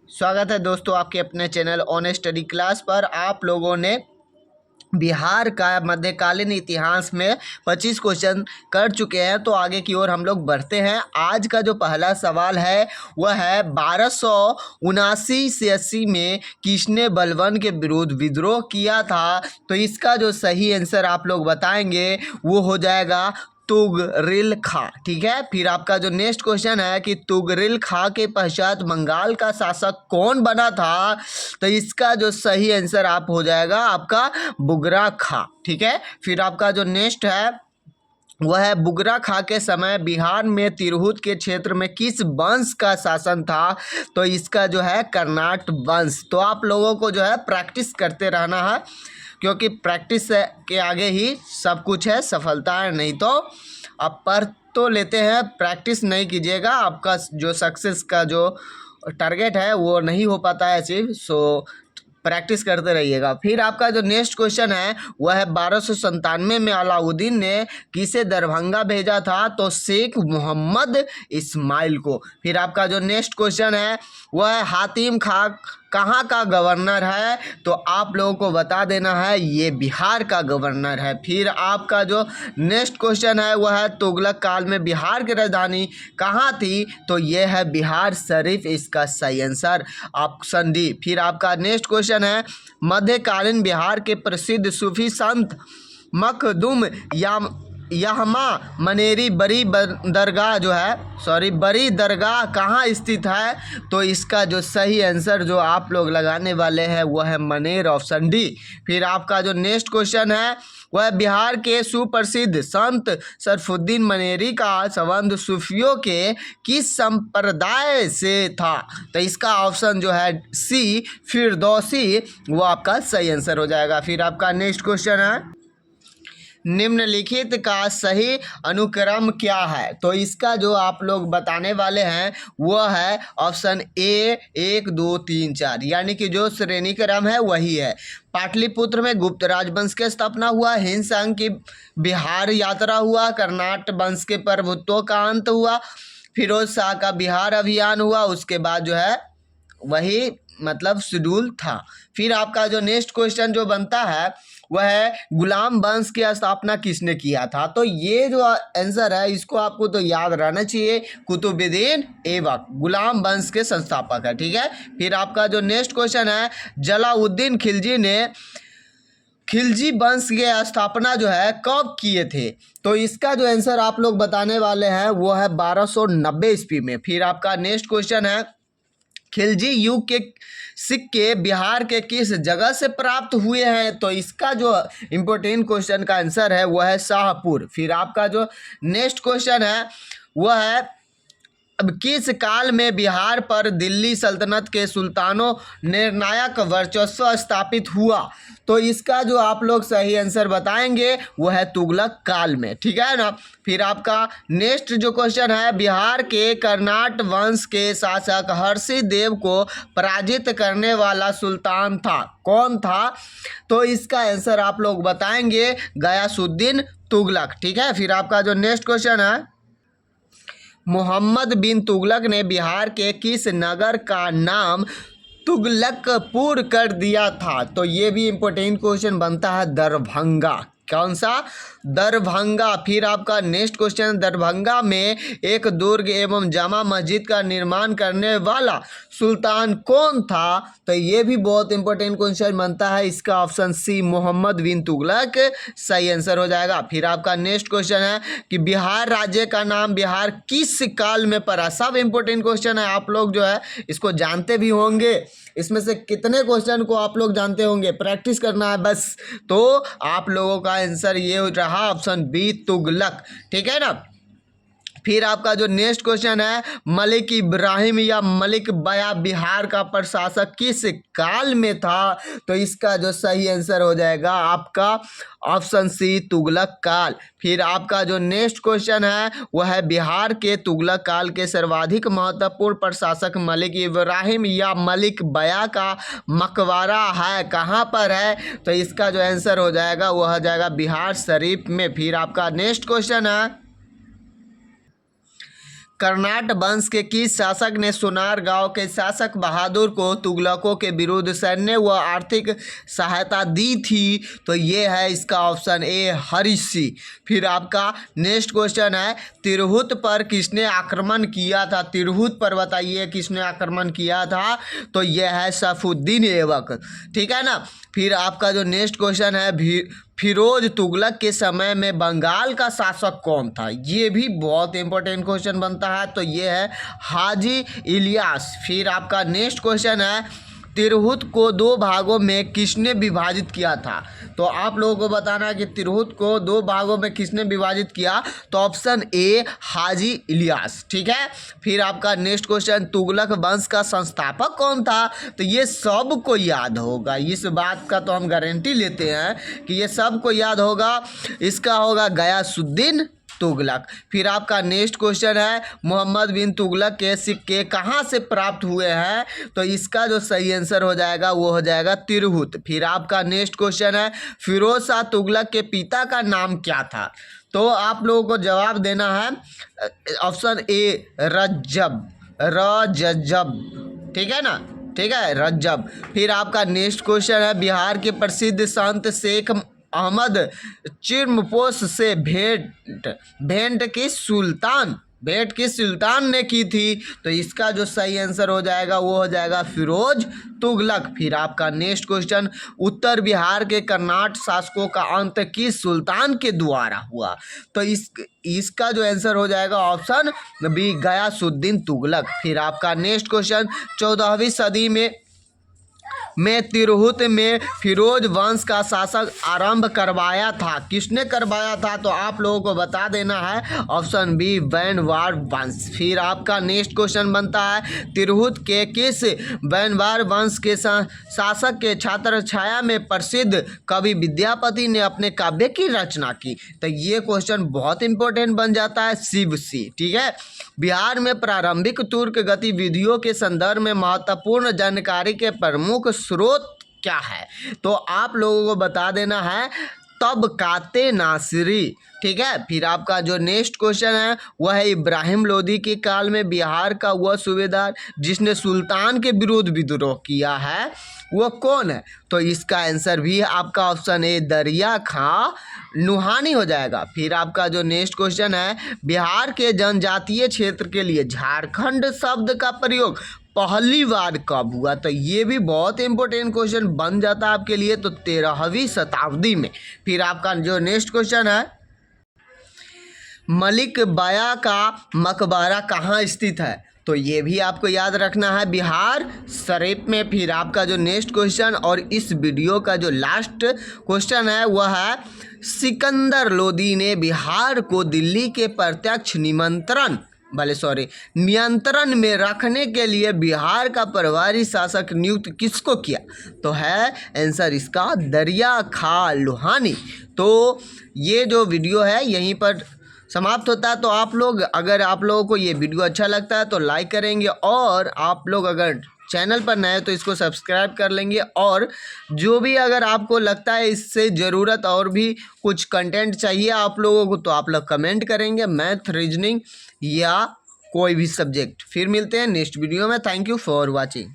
स्वागत है दोस्तों आपके अपने चैनल ऑन स्टडी क्लास पर। आप लोगों ने बिहार का मध्यकालीन इतिहास में 25 क्वेश्चन कर चुके हैं, तो आगे की ओर हम लोग बढ़ते हैं। आज का जो पहला सवाल है वह है 1279 से 80 में किसने बलबन के विरुद्ध विद्रोह किया था। तो इसका जो सही आंसर आप लोग बताएंगे वो हो जाएगा तुगरिल खां। ठीक है, फिर आपका जो नेक्स्ट क्वेश्चन है कि तुगरिल खां के पश्चात बंगाल का शासक कौन बना था। तो इसका जो सही आंसर आप हो जाएगा आपका बुगरा खां। ठीक है, फिर आपका जो नेक्स्ट है वह है बुगरा खां के समय बिहार में तिरहुत के क्षेत्र में किस वंश का शासन था। तो इसका जो है कर्नाट वंश। तो आप लोगों को जो है प्रैक्टिस करते रहना है, क्योंकि प्रैक्टिस के आगे ही सब कुछ है, सफलता है। नहीं तो आप पढ़ तो लेते हैं, प्रैक्टिस नहीं कीजिएगा, आपका जो सक्सेस का जो टारगेट है वो नहीं हो पाता है अचीव। सो प्रैक्टिस करते रहिएगा। फिर आपका जो नेक्स्ट क्वेश्चन है वह है 1297 में अलाउद्दीन ने किसे दरभंगा भेजा था। तो शेख मोहम्मद इस्माइल को। फिर आपका जो नेक्स्ट क्वेश्चन है वह है हातिम खां कहाँ का गवर्नर है। तो आप लोगों को बता देना है ये बिहार का गवर्नर है। फिर आपका जो नेक्स्ट क्वेश्चन है वह है तुगलक काल में बिहार की राजधानी कहाँ थी। तो ये है बिहार शरीफ, इसका सही आंसर ऑप्शन डी। फिर आपका नेक्स्ट क्वेश्चन है मध्यकालीन बिहार के प्रसिद्ध सूफी संत मखदूम याहमा मनेरी बड़ी दरगाह कहाँ स्थित है। तो इसका जो सही आंसर जो आप लोग लगाने वाले हैं वह है मनेर, ऑप्शन डी। फिर आपका जो नेक्स्ट क्वेश्चन है वह बिहार के सुप्रसिद्ध संत सरफुद्दीन मनेरी का संबंध सूफियों के किस संप्रदाय से था। तो इसका ऑप्शन जो है सी फिरदौसी, वो आपका सही आंसर हो जाएगा। फिर आपका नेक्स्ट क्वेश्चन है निम्नलिखित का सही अनुक्रम क्या है। तो इसका जो आप लोग बताने वाले हैं वह है ऑप्शन ए 1 2 3 4, यानी कि जो श्रेणी क्रम है वही है। पाटलिपुत्र में गुप्त राजवंश की स्थापना हुआ, हिंद संघ की बिहार यात्रा हुआ, कर्नाट वंश के प्रभुत्व का अंत हुआ, फिरोज शाह का बिहार अभियान हुआ, उसके बाद जो है वही मतलब शेड्यूल था। फिर आपका जो नेक्स्ट क्वेश्चन जो बनता है वह है गुलाम वंश की स्थापना किसने किया था। तो ये जो आंसर है इसको आपको तो याद रहना चाहिए, कुतुबुद्दीन ऐबक गुलाम वंश के संस्थापक है। ठीक है, फिर आपका जो नेक्स्ट क्वेश्चन है जलाउद्दीन खिलजी ने खिलजी वंश की स्थापना जो है कब किए थे। तो इसका जो आंसर आप लोग बताने वाले हैं वो है 1290 ईस्वी में। फिर आपका नेक्स्ट क्वेश्चन है खिलजी युग के सिक्के बिहार के किस जगह से प्राप्त हुए हैं। तो इसका जो इम्पोर्टेंट क्वेश्चन का आंसर है वह है शाहपुर। फिर आपका जो नेक्स्ट क्वेश्चन है वह है अब किस काल में बिहार पर दिल्ली सल्तनत के सुल्तानों निर्णायक वर्चस्व स्थापित हुआ। तो इसका जो आप लोग सही आंसर बताएंगे वो है तुगलक काल में। ठीक है ना। फिर आपका नेक्स्ट जो क्वेश्चन है बिहार के कर्नाट वंश के शासक हर्षि देव को पराजित करने वाला सुल्तान था, कौन था। तो इसका आंसर आप लोग बताएंगे गयासुद्दीन तुगलक। ठीक है, फिर आपका जो नेक्स्ट क्वेश्चन है मोहम्मद बिन तुगलक ने बिहार के किस नगर का नाम तुगलकपुर कर दिया था। तो ये भी इम्पोर्टेंट क्वेश्चन बनता है दरभंगा, कौन सा, दरभंगा। फिर आपका नेक्स्ट क्वेश्चन दरभंगा में एक दुर्ग एवं जामा मस्जिद का निर्माण करने वाला सुल्तान कौन था। तो ये भी बहुत इंपॉर्टेंट क्वेश्चन बनता है, इसका ऑप्शन सी मोहम्मद बिन तुगलक सही आंसर हो जाएगा। फिर आपका नेक्स्ट क्वेश्चन है कि बिहार राज्य का नाम बिहार किस काल में पड़ा। सब इंपॉर्टेंट क्वेश्चन है, आप लोग जो है इसको जानते भी होंगे। इसमें से कितने क्वेश्चन को आप लोग जानते होंगे, प्रैक्टिस करना है बस। तो आप लोगों का आंसर ये रहा ऑप्शन बी तुगलक। ठीक है ना। फिर आपका जो नेक्स्ट क्वेश्चन है मलिक इब्राहिम या मलिक बया बिहार का प्रशासक किस काल में था। तो इसका जो सही आंसर हो जाएगा आपका ऑप्शन सी तुगलक काल। फिर आपका जो नेक्स्ट क्वेश्चन है वह है बिहार के तुगलक काल के सर्वाधिक महत्वपूर्ण प्रशासक मलिक इब्राहिम या मलिक बया का मकबरा है कहाँ पर है। तो इसका जो आंसर हो जाएगा वह हो जाएगा बिहार शरीफ में। फिर आपका नेक्स्ट क्वेश्चन है कर्नाट वंश के किस शासक ने सोनार गांव के शासक बहादुर को तुगलकों के विरुद्ध सैन्य व आर्थिक सहायता दी थी? तो ये है इसका ऑप्शन ए हरिषि। फिर आपका नेक्स्ट क्वेश्चन है, तिरहुत पर किसने आक्रमण किया था? तिरहुत पर बताइए किसने आक्रमण किया था? तो यह है सैफुद्दीन ऐबक, ठीक है ना। फिर आपका जो नेक्स्ट क्वेश्चन है, फिरोज तुगलक के समय में बंगाल का शासक कौन था? ये भी बहुत इंपॉर्टेंट क्वेश्चन बनता है। तो ये है हाजी इलियास। फिर आपका नेक्स्ट क्वेश्चन है, तिरहुत को दो भागों में किसने विभाजित किया था? तो आप लोगों को बताना है कि तिरहुत को दो भागों में किसने विभाजित किया? तो ऑप्शन ए हाजी इलियास, ठीक है। फिर आपका नेक्स्ट क्वेश्चन, तुगलक वंश का संस्थापक कौन था? तो ये सबको याद होगा, इस बात का तो हम गारंटी लेते हैं कि ये सबको याद होगा। इसका होगा गयासुद्दीन तुगलक। फिर आपका नेक्स्ट क्वेश्चन है, मोहम्मद बिन तुगलक के सिक्के कहाँ से प्राप्त हुए हैं? तो इसका जो सही आंसर हो जाएगा वो हो जाएगा तिरहुत। फिर आपका नेक्स्ट क्वेश्चन है, फिरोज शाह तुगलक के पिता का नाम क्या था? तो आप लोगों को जवाब देना है ऑप्शन ए रज्जब, ठीक है ना, ठीक है, रज्जब। फिर आपका नेक्स्ट क्वेश्चन है, बिहार के प्रसिद्ध संत शेख अहमद चिरमपोश से भेंट किस सुल्तान ने की थी? तो इसका जो सही आंसर हो जाएगा वो हो जाएगा फिरोज तुगलक। फिर आपका नेक्स्ट क्वेश्चन, उत्तर बिहार के कर्नाट शासकों का अंत किस सुल्तान के द्वारा हुआ? तो इसका जो आंसर हो जाएगा ऑप्शन बी गयासुद्दीन तुगलक। फिर आपका नेक्स्ट क्वेश्चन, 14वीं सदी में तिरहुत में फिरोज वंश का शासक आरंभ करवाया था, किसने करवाया था? तो आप लोगों को बता देना है ऑप्शन बी वैनवार वंश। फिर आपका नेक्स्ट क्वेश्चन बनता है, तिरहुत के किस वैनवार वंश के शासक के छत्र छाया में प्रसिद्ध कवि विद्यापति ने अपने काव्य की रचना की? तो ये क्वेश्चन बहुत इंपॉर्टेंट बन जाता है, शिवसी, ठीक है। बिहार में प्रारंभिक तुर्क गतिविधियों के संदर्भ में महत्वपूर्ण जानकारी के प्रमुख स्रोत क्या है? तो आप लोगों को बता देना है तबकाते नासिरी, ठीक है। फिर आपका जो नेक्स्ट क्वेश्चन है वह है, इब्राहिम लोदी के काल में बिहार का वह सूबेदार जिसने सुल्तान के विरुद्ध विद्रोह किया है वो कौन है? तो इसका आंसर भी आपका ऑप्शन ए दरिया खां नुहानी हो जाएगा। फिर आपका जो नेक्स्ट क्वेश्चन है, बिहार के जनजातीय क्षेत्र के लिए झारखंड शब्द का प्रयोग पहली बार कब हुआ? तो ये भी बहुत इंपॉर्टेंट क्वेश्चन बन जाता है आपके लिए, तो 13वीं शताब्दी में। फिर आपका जो नेक्स्ट क्वेश्चन है, मलिक बाया का मकबरा कहाँ स्थित है? तो ये भी आपको याद रखना है, बिहार शरीफ में। फिर आपका जो नेक्स्ट क्वेश्चन और इस वीडियो का जो लास्ट क्वेश्चन है वह है, सिकंदर लोदी ने बिहार को दिल्ली के प्रत्यक्ष नियंत्रण में रखने के लिए बिहार का प्रभारी शासक नियुक्त किसको किया? तो है आंसर इसका दरिया खां लोहानी। तो ये जो वीडियो है यहीं पर समाप्त होता है। तो अगर आप लोगों को ये वीडियो अच्छा लगता है तो लाइक करेंगे, और आप लोग अगर चैनल पर नए तो इसको सब्सक्राइब कर लेंगे। और जो भी अगर आपको लगता है इससे ज़रूरत और भी कुछ कंटेंट चाहिए आप लोगों को, तो आप लोग कमेंट करेंगे, मैथ, रीजनिंग या कोई भी सब्जेक्ट। फिर मिलते हैं नेक्स्ट वीडियो में। Thank you for watching.